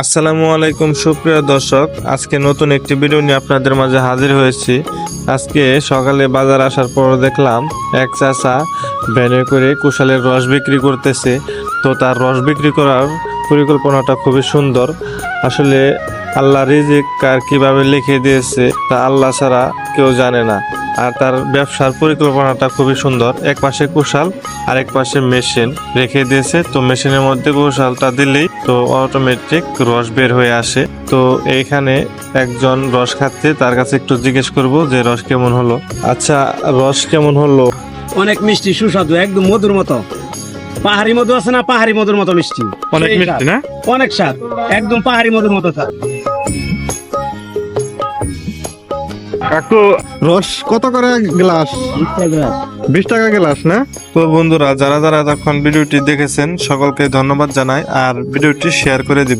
আসসালামু আলাইকুম সুপ্রিয় দর্শক, আজকে নতুন একটি ভিডিও নিয়ে আপনাদের মাঝে হাজির হয়েছি। আজকে সকালে বাজার আসার পর দেখলাম এক চাচা ভ্যানে করে কুশালের রস বিক্রি করতেছে। তো তার রস বিক্রি করার পরিকল্পনাটা খুবই সুন্দর। আসলে আল্লাহ রিজিক কার কিভাবে লিখে দিয়েছে তা আল্লাহ ছাড়া কেউ জানে না। আর তার ব্যবসার পরিকল্পনাটা খুবই সুন্দর। এক পাশে কুশাল আর এক পাশে মেশিন রেখে দিয়েছে। তো মেশিনের মধ্যে কুশালটা দিলেই তো অটোমেটিক রস বের হয়ে আসে। তো এইখানে একজন রস খাচ্ছে, তার কাছে একটু জিজ্ঞেস করব যে রস কেমন হলো। আচ্ছা, রস কেমন হলো? অনেক মিষ্টি, সুস্বাদু, একদম মধুর মতো। পাহাড়ি মধু আছে না, পাহাড়ি মধুর মতো মিষ্টি। অনেক সেই মিষ্টি স্বাদ, না? অনেক স্বাদ, একদম পাহাড়ি মধুর মতো স্বাদ। কাকু, রস কত করে গ্লাস? 20 টাকা গ্লাস না? তো বন্ধুরা, যারা যারা এতক্ষণ ভিডিওটি দেখেছেন সকলকে ধন্যবাদ জানাই, আর ভিডিওটি শেয়ার করে দিবেন।